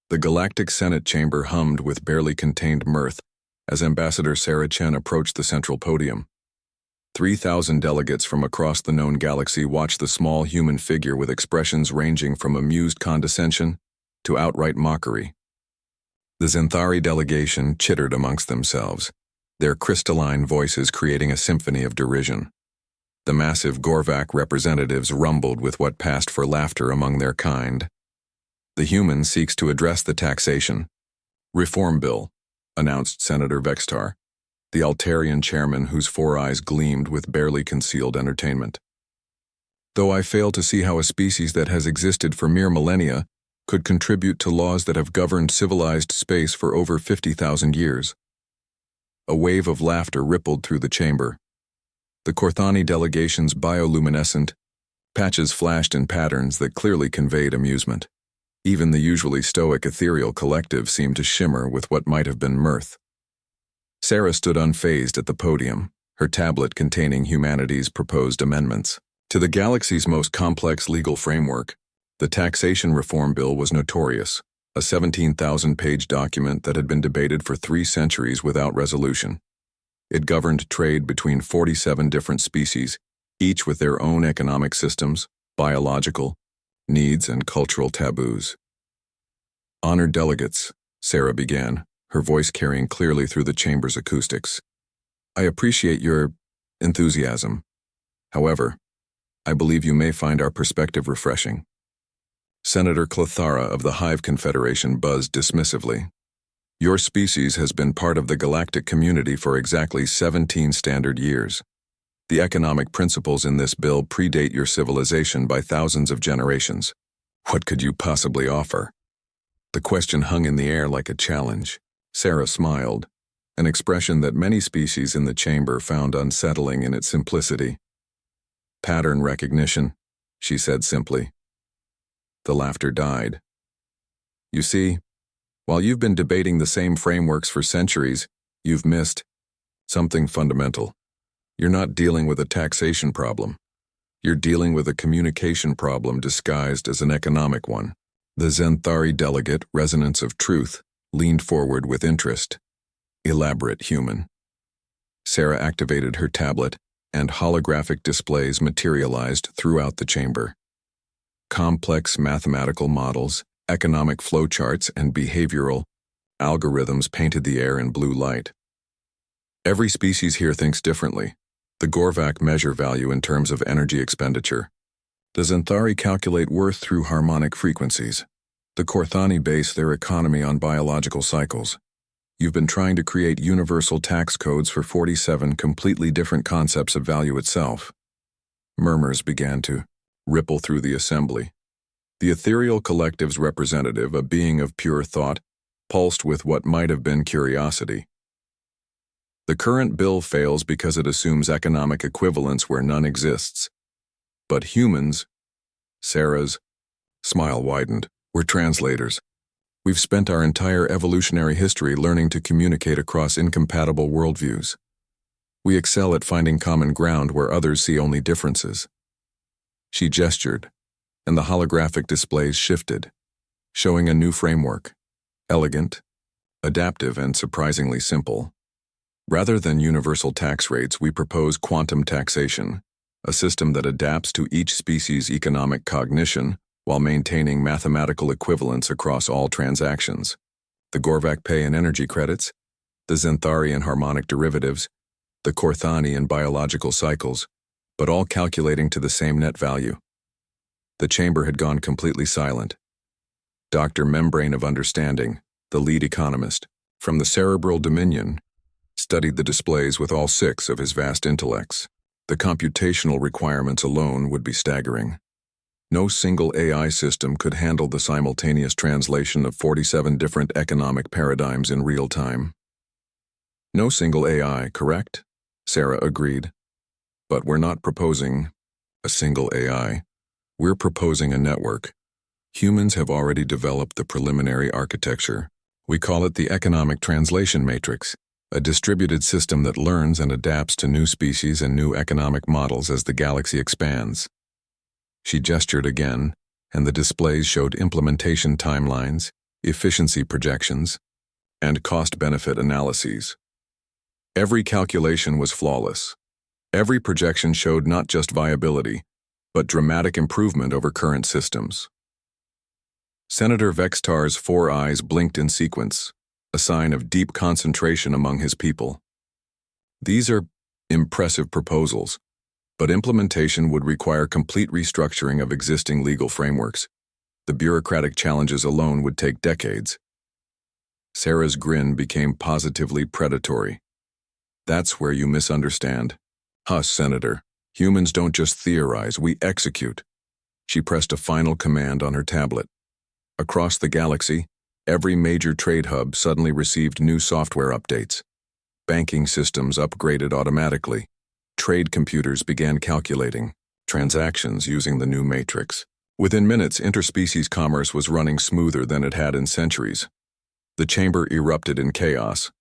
The Galactic Senate chamber hummed with barely contained mirth as Ambassador Sarah Chen approached the central podium. 3,000 delegates from across the known galaxy watched the small human figure with expressions ranging from amused condescension to outright mockery. The Xanthari delegation chittered amongst themselves, their crystalline voices creating a symphony of derision. The massive Gorvak representatives rumbled with what passed for laughter among their kind. The human seeks to address the taxation reform bill, announced Senator Vextar, the Altarian chairman whose four eyes gleamed with barely concealed entertainment. Though I fail to see how a species that has existed for mere millennia could contribute to laws that have governed civilized space for over 50,000 years. A wave of laughter rippled through the chamber. The Korthani delegation's bioluminescent patches flashed in patterns that clearly conveyed amusement. Even the usually stoic ethereal collective seemed to shimmer with what might have been mirth. Sarah stood unfazed at the podium, her tablet containing humanity's proposed amendments. To the galaxy's most complex legal framework, the taxation reform bill was notorious, a 17,000-page document that had been debated for 3 centuries without resolution. It governed trade between 47 different species, each with their own economic systems, biological needs, and cultural taboos. Honored delegates, Sarah began, her voice carrying clearly through the chamber's acoustics. I appreciate your enthusiasm. However, I believe you may find our perspective refreshing. Senator Clothara of the Hive Confederation buzzed dismissively. Your species has been part of the galactic community for exactly 17 standard years. The economic principles in this bill predate your civilization by thousands of generations. What could you possibly offer? The question hung in the air like a challenge. Sarah smiled, an expression that many species in the chamber found unsettling in its simplicity. Pattern recognition, she said simply. The laughter died. You see, while you've been debating the same frameworks for centuries, you've missed something fundamental. You're not dealing with a taxation problem. You're dealing with a communication problem disguised as an economic one. The Xanthari delegate, Resonance of Truth, leaned forward with interest. Elaborate human. Sarah activated her tablet, and holographic displays materialized throughout the chamber. Complex mathematical models, economic flowcharts, and behavioral algorithms painted the air in blue light. Every species here thinks differently. The Gorvak measure value in terms of energy expenditure. The Xanthari calculate worth through harmonic frequencies. The Korthani base their economy on biological cycles. You've been trying to create universal tax codes for 47 completely different concepts of value itself. Murmurs began to ripple through the assembly. The ethereal collective's representative, a being of pure thought, pulsed with what might have been curiosity. The current bill fails because it assumes economic equivalence where none exists. But humans, Sarah's smile widened, we're translators. We've spent our entire evolutionary history learning to communicate across incompatible worldviews. We excel at finding common ground where others see only differences. She gestured, and the holographic displays shifted, showing a new framework, elegant, adaptive, and surprisingly simple. Rather than universal tax rates, we propose quantum taxation, a system that adapts to each species' economic cognition while maintaining mathematical equivalence across all transactions. The Gorvak pay in energy credits, the Xanthari in harmonic derivatives, the Korthani in biological cycles, but all calculating to the same net value. The chamber had gone completely silent. Dr. Membrane of Understanding, the lead economist, from the Cerebral Dominion, studied the displays with all 6 of his vast intellects. The computational requirements alone would be staggering. No single AI system could handle the simultaneous translation of 47 different economic paradigms in real time. No single AI, correct? Sarah agreed. But we're not proposing a single AI. We're proposing a network. Humans have already developed the preliminary architecture. We call it the Economic Translation Matrix, a distributed system that learns and adapts to new species and new economic models as the galaxy expands. She gestured again, and the displays showed implementation timelines, efficiency projections, and cost-benefit analyses. Every calculation was flawless. Every projection showed not just viability, but dramatic improvement over current systems. Senator Vextar's 4 eyes blinked in sequence, a sign of deep concentration among his people. These are impressive proposals, but implementation would require complete restructuring of existing legal frameworks. The bureaucratic challenges alone would take decades. Sarah's grin became positively predatory. That's where you misunderstand. Hush, Senator. Humans don't just theorize, we execute. She pressed a final command on her tablet. Across the galaxy, every major trade hub suddenly received new software updates. Banking systems upgraded automatically. Trade computers began calculating transactions using the new matrix. Within minutes, interspecies commerce was running smoother than it had in centuries. The chamber erupted in chaos.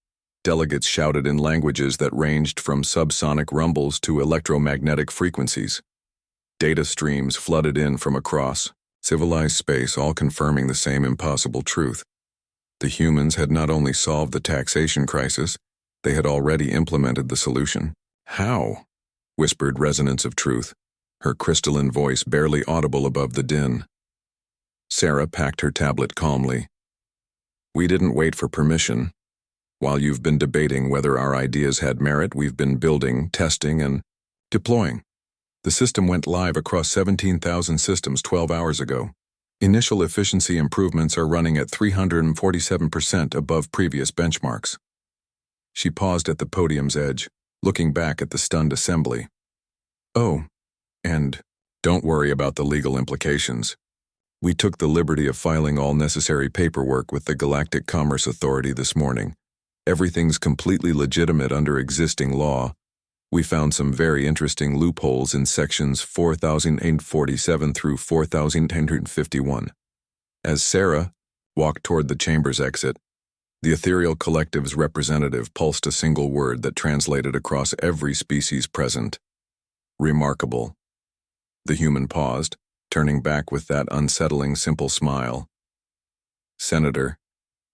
Delegates shouted in languages that ranged from subsonic rumbles to electromagnetic frequencies. Data streams flooded in from across civilized space, all confirming the same impossible truth. The humans had not only solved the taxation crisis, they had already implemented the solution. How? Whispered Resonance of Truth, her crystalline voice barely audible above the din. Sarah packed her tablet calmly. We didn't wait for permission. While you've been debating whether our ideas had merit, we've been building, testing, and deploying. The system went live across 17,000 systems 12 hours ago. Initial efficiency improvements are running at 347% above previous benchmarks. She paused at the podium's edge, looking back at the stunned assembly. Oh, and don't worry about the legal implications. We took the liberty of filing all necessary paperwork with the Galactic Commerce Authority this morning. Everything's completely legitimate under existing law. We found some very interesting loopholes in sections 4,847 through 4,851. As Sarah walked toward the chamber's exit, the Ethereal Collective's representative pulsed a single word that translated across every species present. Remarkable. The human paused, turning back with that unsettling simple smile. Senator,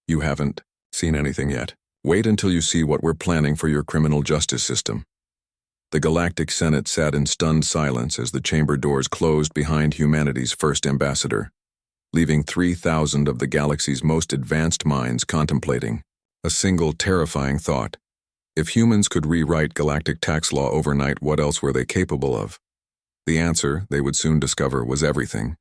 you haven't seen anything yet. Wait until you see what we're planning for your criminal justice system. The Galactic Senate sat in stunned silence as the chamber doors closed behind humanity's first ambassador, leaving 3,000 of the galaxy's most advanced minds contemplating a single terrifying thought. If humans could rewrite galactic tax law overnight, what else were they capable of? The answer, they would soon discover, was everything.